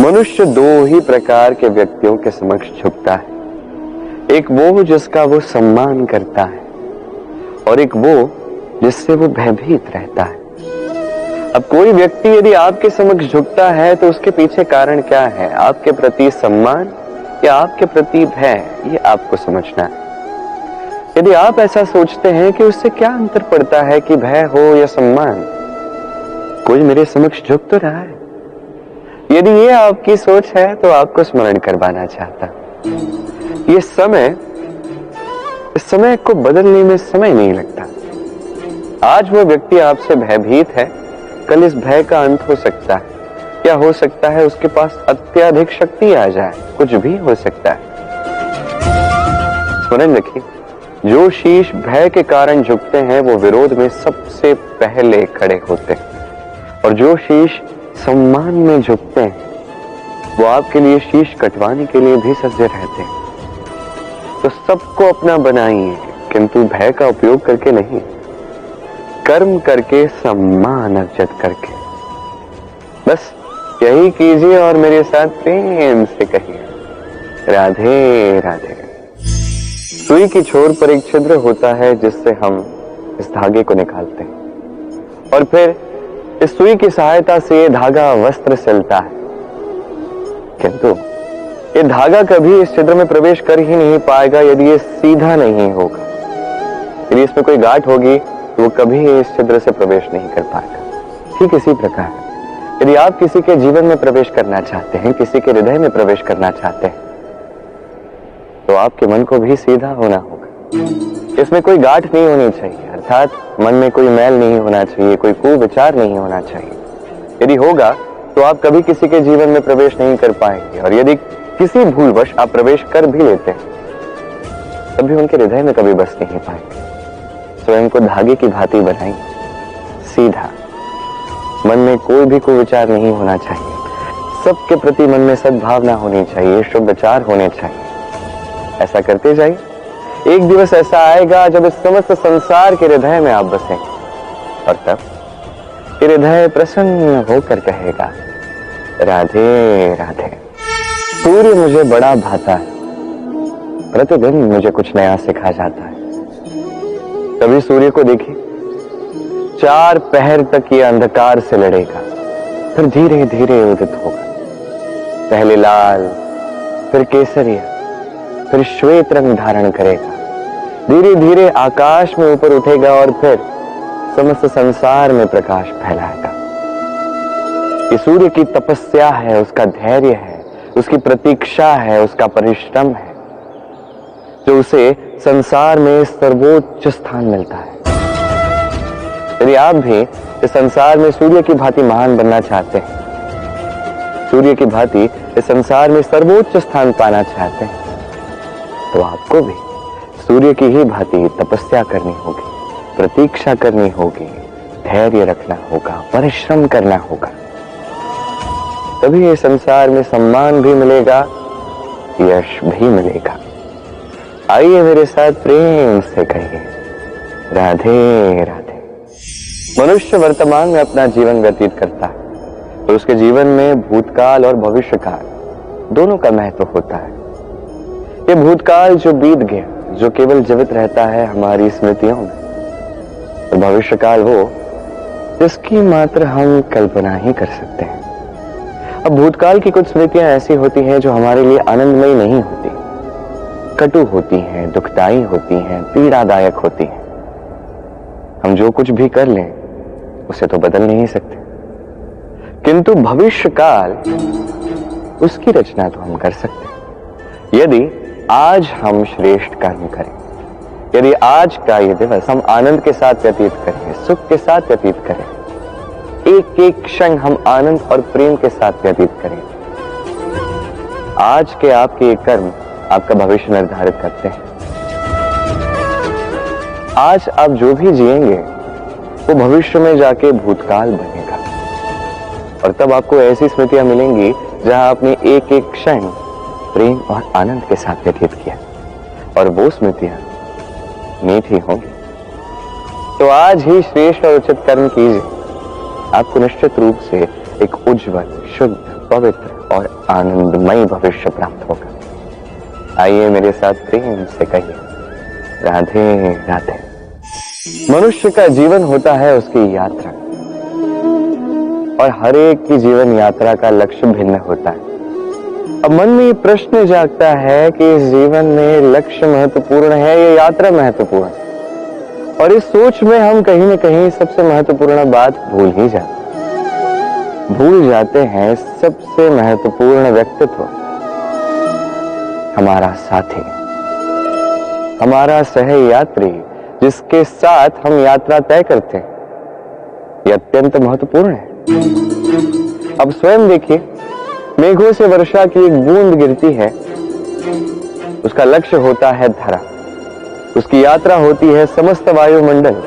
मनुष्य दो ही प्रकार के व्यक्तियों के समक्ष झुकता है। एक वो जिसका वो सम्मान करता है और एक वो जिससे वो भयभीत रहता है। अब कोई व्यक्ति यदि आपके समक्ष झुकता है तो उसके पीछे कारण क्या है? आपके प्रति सम्मान या आपके प्रति भय, ये आपको समझना है। यदि आप ऐसा सोचते हैं कि उससे क्या अंतर पड़ता है कि भय हो या सम्मान, कोई मेरे समक्ष झुक तो रहा है। यदि ये आपकी सोच है तो आपको स्मरण करवाना चाहता। ये समय को बदलने में समय नहीं लगता। आज वो व्यक्ति आपसे भयभीत है, कल इस भय का अंत हो सकता है, या हो सकता है उसके पास अत्यधिक शक्ति आ जाए, कुछ भी हो सकता है। स्मरण रखिए, जो शीश भय के कारण झुकते हैं वो विरोध में सबसे पहले खड़े होते हैं, और जो शीश सम्मान में झुकते हैं वो आपके लिए शीश कटवाने के लिए भी सज्ज रहते हैं। तो सबको अपना बनाइए, किंतु भय का उपयोग करके नहीं, कर्म करके, सम्मान अर्जित करके। बस यही कीजिए और मेरे साथ प्रेम से कहिए, राधे राधे। सुई की छोर पर एक छिद्र होता है जिससे हम इस धागे को निकालते हैं, और फिर इस सुई की सहायता से ये धागा वस्त्र सिलता है। किंतु ये धागा कभी इस छिद्र में प्रवेश कर ही नहीं पाएगा यदि ये सीधा नहीं होगा। यदि इसमें कोई गांठ होगी तो वो कभी इस छिद्र से प्रवेश नहीं कर पाएगा। ठीक इसी प्रकार यदि आप किसी के जीवन में प्रवेश करना चाहते हैं, किसी के हृदय में प्रवेश करना चाहते हैं, तो आपके मन को भी सीधा होना होगा। इसमें कोई गांठ नहीं होनी चाहिए, अर्थात मन में कोई मैल नहीं होना चाहिए, कोई कुविचार नहीं होना चाहिए। यदि होगा तो आप कभी किसी के जीवन में प्रवेश नहीं कर पाएंगे, और यदि किसी भूलवश आप प्रवेश कर भी लेते हैं तभी उनके हृदय में कभी बस नहीं पाएंगे। स्वयं को धागे की भांति बनाएं, सीधा। मन में कोई भी कुविचार नहीं होना चाहिए, सबके प्रति मन में सद्भावना होनी चाहिए, शुभ विचार होने चाहिए। ऐसा करते जाइए, एक दिवस ऐसा आएगा जब इस समस्त संसार के हृदय में आप बसेंगे, और तब हृदय प्रसन्न होकर कहेगा, राधे राधे। सूर्य मुझे बड़ा भाता है, प्रतिदिन मुझे कुछ नया सिखा जाता है। कभी सूर्य को देखिए, 4 पहर तक ये अंधकार से लड़ेगा, फिर धीरे धीरे उदित होगा। पहले लाल, फिर केसरिया, फिर श्वेत रंग धारण करेगा, धीरे धीरे आकाश में ऊपर उठेगा और फिर समस्त संसार में प्रकाश फैलाएगा। ये सूर्य की तपस्या है, उसका धैर्य है, उसकी प्रतीक्षा है, उसका परिश्रम है, जो उसे संसार में सर्वोच्च स्थान मिलता है। यदि आप भी इस संसार में सूर्य की भांति महान बनना चाहते हैं, सूर्य की भांति इस संसार में सर्वोच्च स्थान पाना चाहते हैं, तो आपको भी सूर्य की ही भांति तपस्या करनी होगी, प्रतीक्षा करनी होगी, धैर्य रखना होगा, परिश्रम करना होगा। तभी ये संसार में सम्मान भी मिलेगा, यश भी मिलेगा। आइए मेरे साथ प्रेम से कहिए, राधे राधे। मनुष्य वर्तमान में अपना जीवन व्यतीत करता है तो उसके जीवन में भूतकाल और भविष्यकाल दोनों का महत्व होता है। ये भूतकाल जो बीत गया, जो केवल जीवित रहता है हमारी स्मृतियों में, और भविष्यकाल वो जिसकी मात्र हम कल्पना ही कर सकते हैं। अब भूतकाल की कुछ स्मृतियां ऐसी होती हैं जो हमारे लिए आनंदमयी नहीं होती, कटु होती हैं, दुखदायी होती हैं, पीड़ादायक होती हैं। हम जो कुछ भी कर लें उसे तो बदल नहीं सकते, किंतु भविष्यकाल, उसकी रचना तो हम कर सकते हैं। यदि आज हम श्रेष्ठ कर्म करें, यदि आज का ये दिवस हम आनंद के साथ व्यतीत करें, सुख के साथ व्यतीत करें, एक एक क्षण हम आनंद और प्रेम के साथ व्यतीत करें, आज के आपके ये कर्म आपका भविष्य निर्धारित करते हैं। आज आप जो भी जिएंगे वो भविष्य में जाके भूतकाल बनेगा, और तब आपको ऐसी स्मृतियां मिलेंगी जहां आपने एक एक क्षण प्रेम और आनंद के साथ व्यतीत किया, और वो स्मृतियां मीठी होंगी। तो आज ही श्रेष्ठ और उचित कर्म कीजिए, आपको निश्चित रूप से एक उज्जवल, शुद्ध, पवित्र और आनंदमय भविष्य प्राप्त होगा। आइए मेरे साथ प्रेम से कहिए, राधे राधे। मनुष्य का जीवन होता है उसकी यात्रा, और हर एक की जीवन यात्रा का लक्ष्य भिन्न होता है। अब मन में ये प्रश्न जागता है कि इस जीवन में लक्ष्य महत्वपूर्ण है या यात्रा महत्वपूर्ण, और इस सोच में हम कहीं न कहीं सबसे महत्वपूर्ण बात भूल जाते हैं सबसे महत्वपूर्ण व्यक्तित्व, हमारा साथी, हमारा सहयात्री, जिसके साथ हम यात्रा तय करते हैं। यह अत्यंत महत्वपूर्ण है। अब स्वयं देखिए, मेघों से वर्षा की एक बूंद गिरती है, उसका लक्ष्य होता है धरा, उसकी यात्रा होती है समस्त वायुमंडल,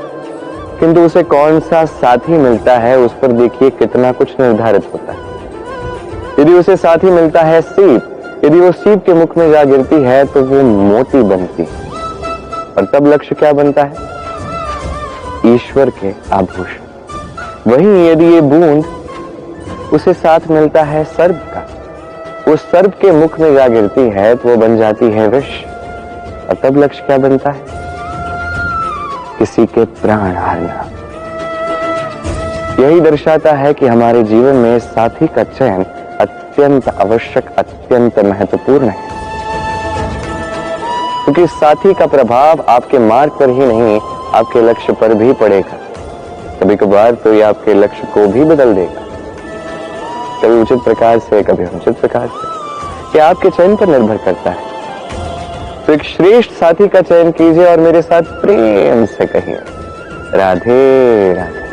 किंतु उसे कौन सा साथी मिलता है उस पर देखिए कितना कुछ निर्धारित होता है। यदि उसे साथी मिलता है सीप, यदि वो सीप के मुख में जा गिरती है तो वो मोती बनती है, और तब लक्ष्य क्या बनता है? ईश्वर के आभूषण। वहीं यदि ये बूंद उसे साथ मिलता है सर्प का, वो सर्प के मुख में जा गिरती है तो वो बन जाती है विष, और तब लक्ष्य क्या बनता है? किसी के प्राण हारना। यही दर्शाता है कि हमारे जीवन में साथी का चयन अत्यंत आवश्यक, अत्यंत महत्वपूर्ण है, क्योंकि साथी का प्रभाव आपके मार्ग पर ही नहीं, आपके लक्ष्य पर भी पड़ेगा। कभी कभार तो ये आपके लक्ष्य को भी बदल देगा, कभी उचित प्रकार से, कभी अनुचित प्रकार से। यह आपके चयन पर निर्भर करता है। तो एक श्रेष्ठ साथी का चयन कीजिए और मेरे साथ प्रेम से कहिए, राधे राधे।